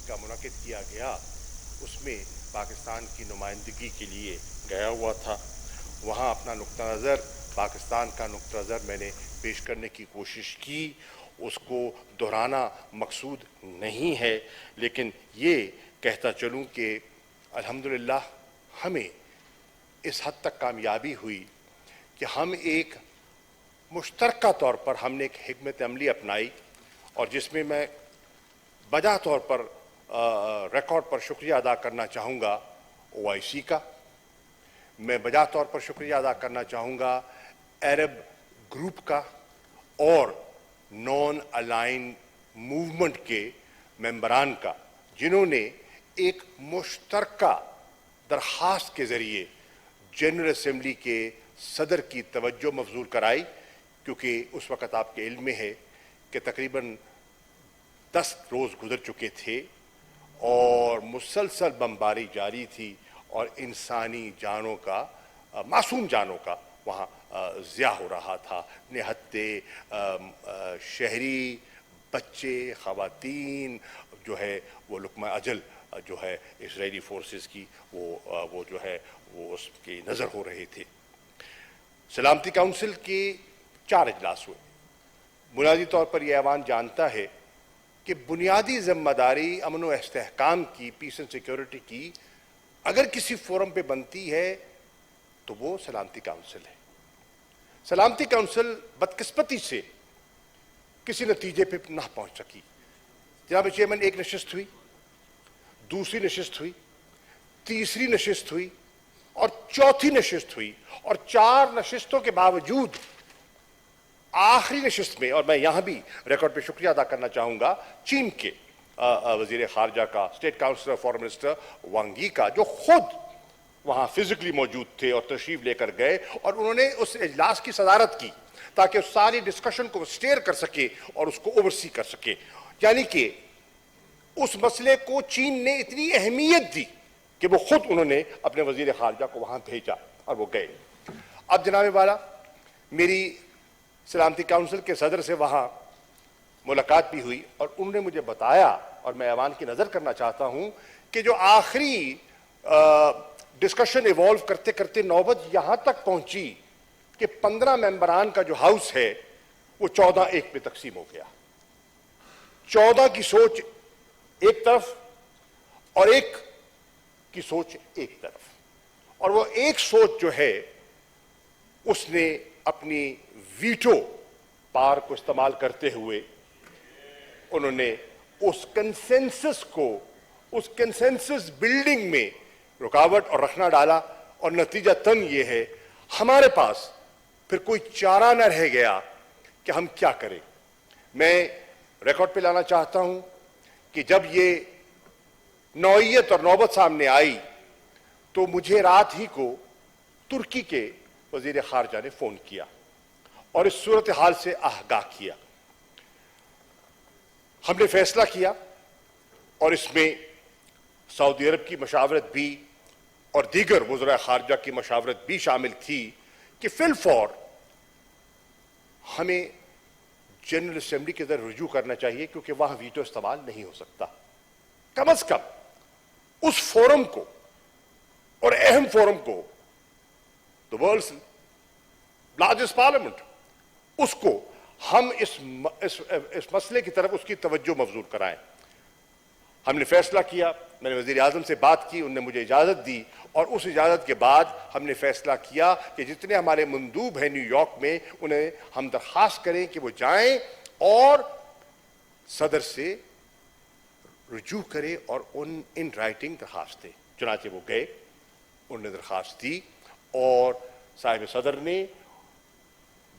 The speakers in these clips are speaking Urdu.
کا منعقد کیا گیا اس میں پاکستان کی نمائندگی کے لیے گیا ہوا تھا. وہاں اپنا نقطہ نظر، پاکستان کا نقطہ نظر میں نے پیش کرنے کی کوشش کی. اس کو دہرانا مقصود نہیں ہے، لیکن یہ کہتا چلوں کہ الحمدللہ ہمیں اس حد تک کامیابی ہوئی کہ ہم ایک مشترکہ طور پر ہم نے ایک حکمت عملی اپنائی، اور جس میں میں بجا طور پر ریکارڈ پر شکریہ ادا کرنا چاہوں گا OIC کا. میں بجا طور پر شکریہ ادا کرنا چاہوں گا عرب گروپ کا اور نان الائن موومنٹ کے ممبران کا، جنہوں نے ایک مشترکہ درخواست کے ذریعے جنرل اسمبلی کے صدر کی توجہ مبذول کرائی. کیونکہ اس وقت آپ کے علم میں ہے کہ تقریباً 10 روز گزر چکے تھے اور مسلسل بمباری جاری تھی، اور انسانی جانوں کا، معصوم جانوں کا وہاں ضیاع ہو رہا تھا. نہتے شہری، بچے، خواتین جو ہے وہ لقمہ اجل جو ہے اسرائیلی فورسز کی وہ جو ہے وہ اس کی نظر ہو رہے تھے. سلامتی کونسل کے 4 اجلاس ہوئے. بنیادی طور پر یہ ایوان جانتا ہے کہ بنیادی ذمہ داری امن و استحکام کی، پیس اینڈ سیکیورٹی کی اگر کسی فورم پہ بنتی ہے تو وہ سلامتی کونسل ہے. سلامتی کونسل بدقسمتی سے کسی نتیجے پہ نہ پہنچ سکی. جناب چیئرمین، ایک نشست ہوئی، دوسری نشست ہوئی، تیسری نشست ہوئی اور چوتھی نشست ہوئی، اور 4 نشستوں کے باوجود آخری نشست میں، اور میں یہاں بھی ریکارڈ پہ شکریہ ادا کرنا چاہوں گا چین کے وزیر خارجہ کا، اسٹیٹ کاؤنسلر فارن منسٹر وانگ یی کا، جو خود وہاں فزیکلی موجود تھے اور تشریف لے کر گئے، اور انہوں نے اس اجلاس کی صدارت کی تاکہ اس ساری ڈسکشن کو سٹیئر کر سکے اور اس کو اوورسی کر سکے. یعنی کہ اس مسئلے کو چین نے اتنی اہمیت دی کہ وہ خود انہوں نے اپنے وزیر خارجہ کو وہاں بھیجا اور وہ گئے. اب جناب والا، میری سلامتی کونسل کے صدر سے وہاں ملاقات بھی ہوئی، اور انہوں نے مجھے بتایا، اور میں ایوان کی نظر کرنا چاہتا ہوں کہ جو آخری ڈسکشن ایوالو کرتے کرتے نوبت یہاں تک پہنچی کہ 15 ممبران کا جو ہاؤس ہے وہ 14-1 پہ تقسیم ہو گیا. 14 کی سوچ ایک طرف اور 1 کی سوچ ایک طرف، اور وہ ایک سوچ جو ہے اس نے اپنی ویٹو پار کو استعمال کرتے ہوئے انہوں نے اس کنسنسس کو، اس کنسنسس بلڈنگ میں رکاوٹ اور رکھنا ڈالا، اور نتیجہ تن یہ ہے ہمارے پاس پھر کوئی چارہ نہ رہ گیا کہ ہم کیا کریں. میں ریکارڈ پہ لانا چاہتا ہوں کہ جب یہ نوعیت اور نوبت سامنے آئی تو مجھے رات ہی کو ترکی کے وزیر خارجہ نے فون کیا اور اس صورتحال سے آگاہ کیا. ہم نے فیصلہ کیا، اور اس میں سعودی عرب کی مشاورت بھی اور دیگر وزراء خارجہ کی مشاورت بھی شامل تھی کہ فی الفور ہمیں جنرل اسمبلی کے اندر رجوع کرنا چاہیے، کیونکہ وہاں ویٹو استعمال نہیں ہو سکتا. کم از کم اس فورم کو اور اہم فورم کو، the world's largest parliament، اس کو ہم اس مسئلے کی طرف اس کی توجہ مبذول کرائیں. ہم نے فیصلہ کیا، میں نے وزیر اعظم سے بات کی، انہوں نے مجھے اجازت دی، اور اس اجازت کے بعد ہم نے فیصلہ کیا کہ جتنے ہمارے مندوب ہیں نیو یارک میں انہیں ہم درخواست کریں کہ وہ جائیں اور صدر سے رجوع کریں اور ان رائٹنگ درخواست دیں. چنانچہ وہ گئے، انہوں نے درخواست دی، اور صاحب صدر نے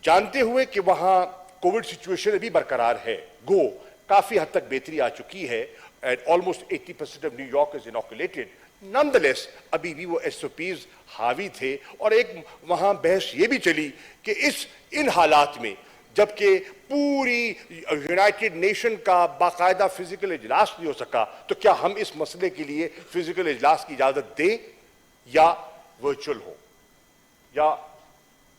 جانتے ہوئے کہ وہاں کووڈ سچویشن ابھی برقرار ہے، گو کافی حد تک بہتری آ چکی ہے، and almost 80% of New York is inoculated. Nonetheless, ابھی بھی وہ SOPs حاوی تھے، اور ایک وہاں بحث یہ بھی چلی کہ ان حالات میں جبکہ پوری یونائٹڈ نیشن کا باقاعدہ فزیکل اجلاس نہیں ہو سکا، تو کیا ہم اس مسئلے کے لیے فزیکل اجلاس کی اجازت دیں یا ورچوئل ہو، یا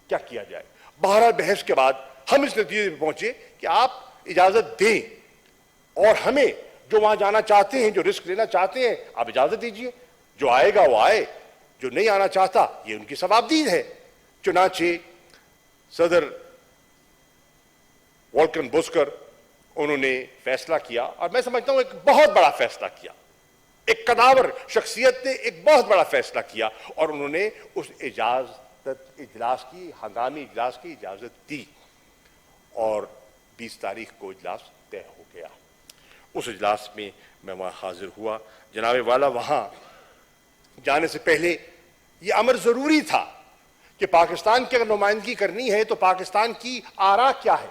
کیا کیا جائے. بہرحال بحث کے بعد ہم اس نتیجے پہ پہنچے کہ آپ اجازت دیں اور ہمیں جو وہاں جانا چاہتے ہیں, جو رسک لینا چاہتے ہیں, آپ اجازت دیجئے, جو آئے گا وہ آئے, جو نہیں آنا چاہتا یہ ان کی ثوابدید ہے. چنانچہ صدر والکن بوسکر انہوں نے فیصلہ کیا, اور میں سمجھتا ہوں ایک بہت بڑا فیصلہ کیا, ایک قداور شخصیت نے ایک بہت بڑا فیصلہ کیا, اور انہوں نے اس اجلاس کی, ہنگامی اجلاس کی اجازت دی, اور 20 تاریخ کو اجلاس طے ہو گیا. اس اجلاس میں میں وہاں حاضر ہوا. جناب والا وہاں جانے سے پہلے یہ امر ضروری تھا کہ پاکستان کی اگر نمائندگی کرنی ہے تو پاکستان کی آراء کیا ہے,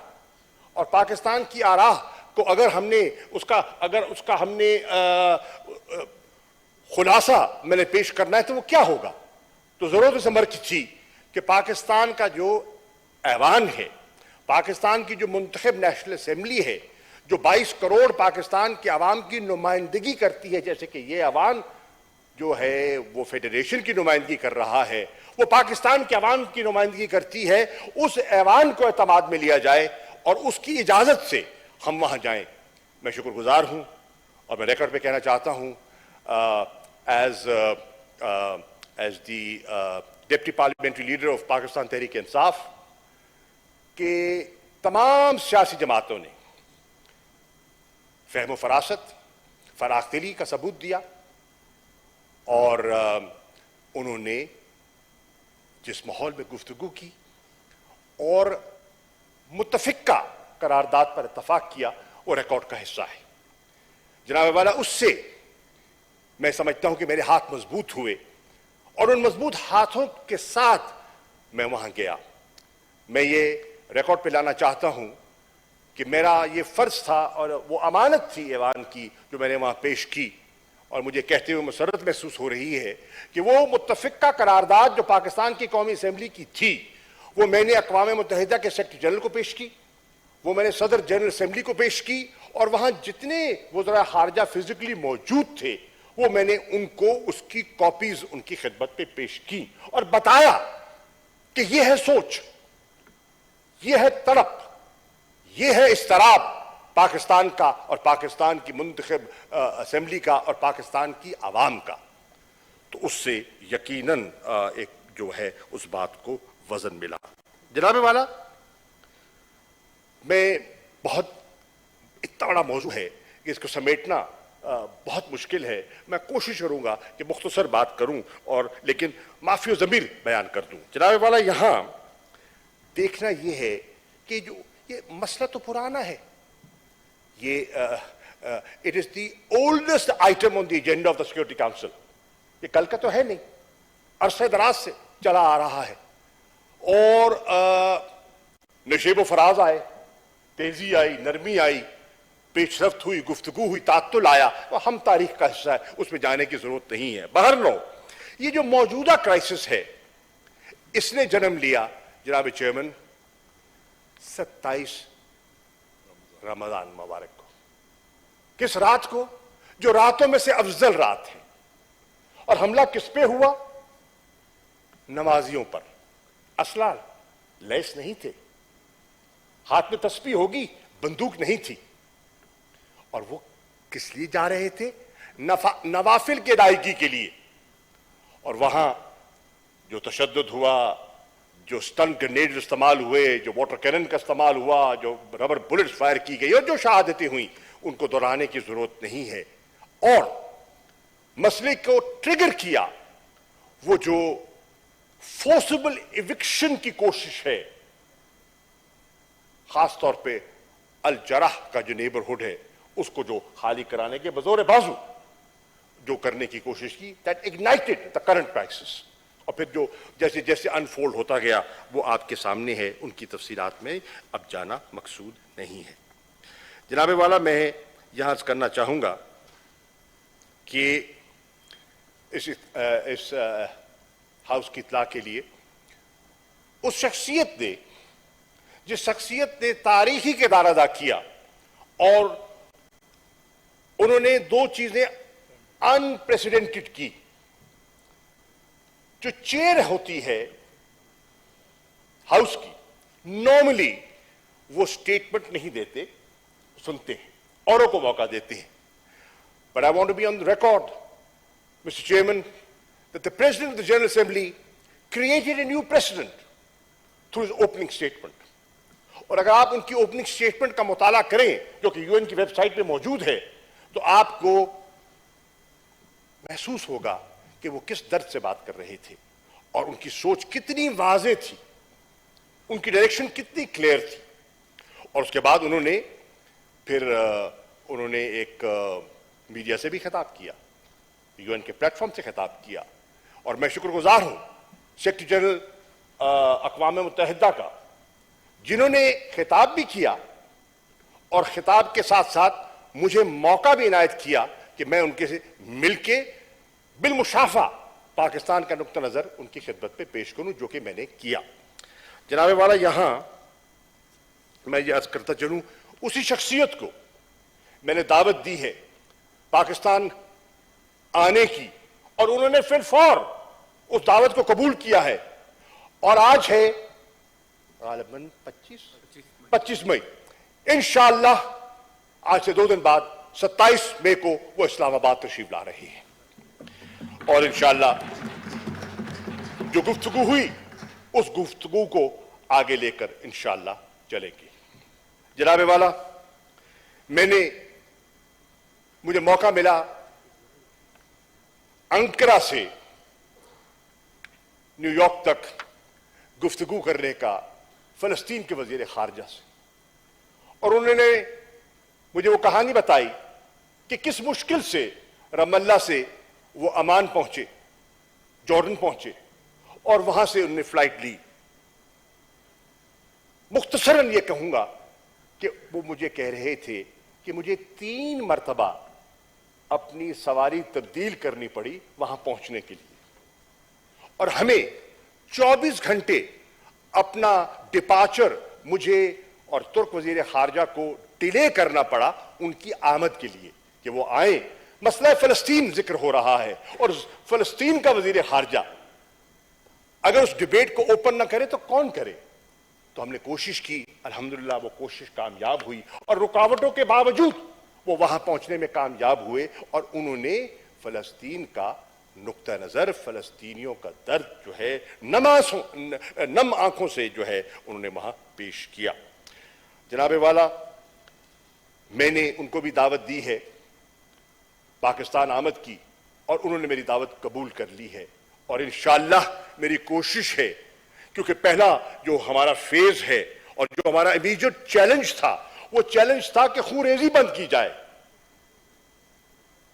اور پاکستان کی آراء کو اگر ہم نے اس کا ہم نے خلاصہ میں نے پیش کرنا ہے تو وہ کیا ہوگا. تو ضرورت اس امر کی تھی کہ پاکستان کا جو ایوان ہے, پاکستان کی جو منتخب نیشنل اسمبلی ہے, جو 22 کروڑ پاکستان کے عوام کی نمائندگی کرتی ہے, جیسے کہ یہ ایوان جو ہے وہ فیڈریشن کی نمائندگی کر رہا ہے, وہ پاکستان کے عوام کی نمائندگی کرتی ہے, اس ایوان کو اعتماد میں لیا جائے اور اس کی اجازت سے ہم وہاں جائیں. میں شکر گزار ہوں, اور میں ریکارڈ پہ کہنا چاہتا ہوں as the deputy parliamentary leader of Pakistan Tehreek Insaf کہ تمام سیاسی جماعتوں نے فہم و فراست, فراخ دلی کا ثبوت دیا, اور انہوں نے جس ماحول میں گفتگو کی اور متفقہ قرارداد پر اتفاق کیا وہ ریکارڈ کا حصہ ہے. جناب والا اس سے میں سمجھتا ہوں کہ میرے ہاتھ مضبوط ہوئے, اور ان مضبوط ہاتھوں کے ساتھ میں وہاں گیا. میں یہ ریکارڈ پہ لانا چاہتا ہوں کہ میرا یہ فرض تھا اور وہ امانت تھی ایوان کی جو میں نے وہاں پیش کی, اور مجھے کہتے ہوئے مسرت محسوس ہو رہی ہے کہ وہ متفقہ قرارداد جو پاکستان کی قومی اسمبلی کی تھی وہ میں نے اقوام متحدہ کے سیکرٹری جنرل کو پیش کی, وہ میں نے صدر جنرل اسمبلی کو پیش کی, اور وہاں جتنے وزراء خارجہ فزیکلی موجود تھے وہ میں نے ان کو اس کی کاپیز ان کی خدمت پہ پیش کی, اور بتایا کہ یہ ہے سوچ, یہ ہے تڑپ, یہ ہے اضطراب پاکستان کا اور پاکستان کی منتخب اسمبلی کا اور پاکستان کی عوام کا. تو اس سے یقیناً ایک جو ہے اس بات کو وزن ملا. جناب والا, میں بہت اتنا بڑا موضوع ہے کہ اس کو سمیٹنا بہت مشکل ہے. میں کوشش کروں گا کہ مختصر بات کروں, اور لیکن معافی و ضمیر بیان کر دوں. جناب والا, یہاں دیکھنا یہ ہے کہ جو یہ مسئلہ تو پرانا ہے, یہ it is the oldest item on the agenda of the Security Council. یہ کل کا تو ہے نہیں, عرصہ دراز سے چلا آ رہا ہے, اور نشیب و فراز آئے, تیزی آئی, نرمی آئی, پیش رفت ہوئی, گفتگو ہوئی, تعطل آیا, ہم تاریخ کا حصہ ہے, اس میں جانے کی ضرورت نہیں ہے. بہرحال یہ جو موجودہ کرائسس ہے اس نے جنم لیا جناب چیئرمین 27 رمضان مبارک کو. کس رات کو؟ جو راتوں میں سے افضل رات ہے. اور حملہ کس پہ ہوا؟ نمازیوں پر. اسلحہ لیس نہیں تھے, ہاتھ میں تسبیح ہوگی, بندوق نہیں تھی. اور وہ کس لیے جا رہے تھے؟ نوافل کی ادائیگی کے لیے. اور وہاں جو تشدد ہوا, جو سٹن گرنیڈ استعمال ہوئے, جو واٹر کینن کا استعمال ہوا, جو ربر بلٹس فائر کی گئی, اور جو شہادتیں ہوئیں, ان کو دہرانے کی ضرورت نہیں ہے. اور مسئلے کو ٹریگر کیا وہ جو فورسبل ایوکشن کی کوشش ہے, خاص طور پہ الجرح کا جو نیبرہڈ ہے اس کو جو خالی کرانے کے بزور بازو جو کرنے کی کوشش کی, that ignited the current crisis. اور پھر جو جیسے جیسے انفولڈ ہوتا گیا وہ آپ کے سامنے ہے, ان کی تفصیلات میں اب جانا مقصود نہیں ہے. جناب والا, میں یہاں عرض کرنا چاہوں گا کہ اس ہاؤس کی اطلاع کے لیے اس شخصیت نے, جس شخصیت نے تاریخی کردار ادا کیا, اور انہوں نے دو چیزیں انپریسیڈنٹڈ کی. جو چیئر ہوتی ہے ہاؤس کی, نارملی وہ سٹیٹمنٹ نہیں دیتے, سنتے ہیں, اوروں کو موقع دیتے ہیں. But I want to be on the record, Mr. Chairman, that the President of the General Assembly created a new precedent through his opening statement. اور اگر آپ ان کی اوپننگ سٹیٹمنٹ کا مطالعہ کریں جو کہ UN کی ویب سائٹ پہ موجود ہے تو آپ کو محسوس ہوگا کہ وہ کس درد سے بات کر رہے تھے اور ان کی سوچ کتنی واضح تھی، ان کی ڈائریکشن کتنی کلیئر تھی. اور اس کے بعد انہوں نے ایک میڈیا سے بھی خطاب کیا، UN کے پلیٹ فارم سے خطاب کیا. اور میں شکر گزار ہوں سیکرٹری جنرل اقوام متحدہ کا، جنہوں نے خطاب بھی کیا اور خطاب کے ساتھ ساتھ مجھے موقع بھی عنایت کیا کہ میں ان کے سے مل کے بالمشافہ پاکستان کا نقطہ نظر ان کی خدمت پہ پیش کروں، جو کہ میں نے کیا. جناب والا، یہاں میں یہ عرض کرتا چلوں، اسی شخصیت کو میں نے دعوت دی ہے پاکستان آنے کی، اور انہوں نے فی الفور اس دعوت کو قبول کیا ہے. اور آج ہے غالباً 25 مئی. انشاءاللہ آج سے 2 دن بعد 27 مئی کو وہ اسلام آباد تشریف لا رہی ہے، اور انشاءاللہ جو گفتگو ہوئی اس گفتگو کو آگے لے کر انشاءاللہ چلیں گے. جناب والا، مجھے موقع ملا انکرا سے نیو یارک تک گفتگو کرنے کا فلسطین کے وزیر خارجہ سے، اور انہوں نے مجھے وہ کہانی بتائی کہ کس مشکل سے رام اللہ سے وہ عمان پہنچے، جارڈن پہنچے، اور وہاں سے انہوں نے فلائٹ لی. مختصراً یہ کہوں گا کہ وہ مجھے کہہ رہے تھے کہ مجھے 3 مرتبہ اپنی سواری تبدیل کرنی پڑی وہاں پہنچنے کے لیے، اور ہمیں 24 گھنٹے اپنا ڈپارچر مجھے اور ترک وزیر خارجہ کو ڈیلے کرنا پڑا ان کی آمد کے لیے کہ وہ آئیں. مسئلہ فلسطین ذکر ہو رہا ہے، اور فلسطین کا وزیر خارجہ اگر اس ڈیبیٹ کو اوپن نہ کرے تو کون کرے؟ تو ہم نے کوشش کی، الحمدللہ وہ کوشش کامیاب ہوئی، اور رکاوٹوں کے باوجود وہ وہاں پہنچنے میں کامیاب ہوئے، اور انہوں نے فلسطین کا نقطہ نظر، فلسطینیوں کا درد جو ہے نم آنکھوں سے جو ہے انہوں نے وہاں پیش کیا. جناب والا، میں نے ان کو بھی دعوت دی ہے پاکستان آمد کی، اور انہوں نے میری دعوت قبول کر لی ہے. اور انشاءاللہ میری کوشش ہے، کیونکہ پہلا جو ہمارا فیز ہے اور جو ہمارا امیجیٹ چیلنج تھا، وہ چیلنج تھا کہ خون ریزی بند کی جائے،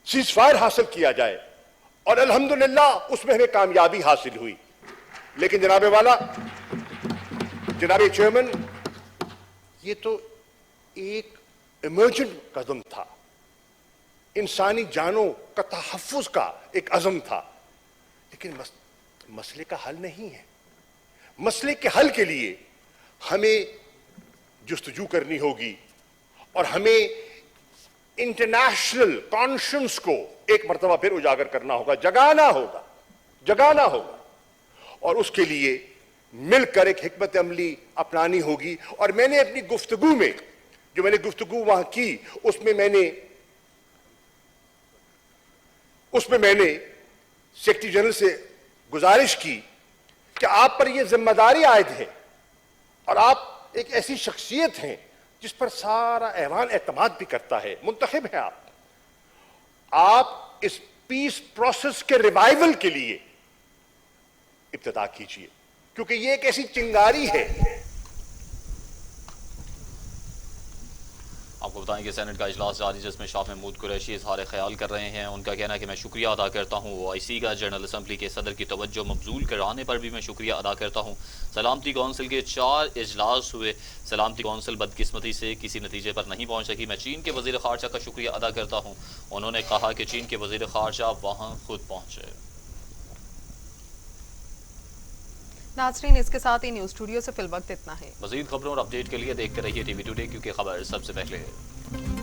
سیز فائر حاصل کیا جائے، اور الحمدللہ اس میں ہمیں کامیابی حاصل ہوئی. لیکن جناب والا، جناب چیئرمین، یہ تو ایک ایمرجنٹ قدم تھا، انسانی جانوں کا تحفظ کا ایک عزم تھا، لیکن مسئلے کا حل نہیں ہے. مسئلے کے حل کے لیے ہمیں جستجو کرنی ہوگی، اور ہمیں انٹرنیشنل کانشنس کو ایک مرتبہ پھر اجاگر کرنا ہوگا، جگانا ہوگا، اور اس کے لیے مل کر ایک حکمت عملی اپنانی ہوگی. اور میں نے اپنی گفتگو میں، جو میں نے گفتگو وہاں کی، اس میں میں نے سیکرٹری جنرل سے گزارش کی کہ آپ پر یہ ذمہ داری عائد ہے، اور آپ ایک ایسی شخصیت ہیں جس پر سارا ایوان اعتماد بھی کرتا ہے، منتخب ہیں آپ اس پیس پروسیس کے ریوائیول کے لیے ابتدا کیجئے، کیونکہ یہ ایک ایسی چنگاری ہے. آپ کو بتائیں کہ سینٹ کا اجلاس جاری، جس میں شاہ محمود قریشی اظہار خیال کر رہے ہیں. ان کا کہنا ہے کہ میں شکریہ ادا کرتا ہوں OIC کا، جنرل اسمبلی کے صدر کی توجہ مبذول کرانے پر بھی میں شکریہ ادا کرتا ہوں. سلامتی کونسل کے 4 اجلاس ہوئے، سلامتی کونسل بدقسمتی سے کسی نتیجے پر نہیں پہنچ سکی. میں چین کے وزیر خارجہ کا شکریہ ادا کرتا ہوں. انہوں نے کہا کہ چین کے وزیر خارجہ وہاں خود پہنچے. ناظرین، اس کے ساتھ ہی نیوز اسٹوڈیو سے فی الوقت اتنا ہے. مزید خبروں اور اپڈیٹ کے لیے دیکھتے رہیے TV ٹوڈے، کیونکہ خبر سب سے پہلے ہے.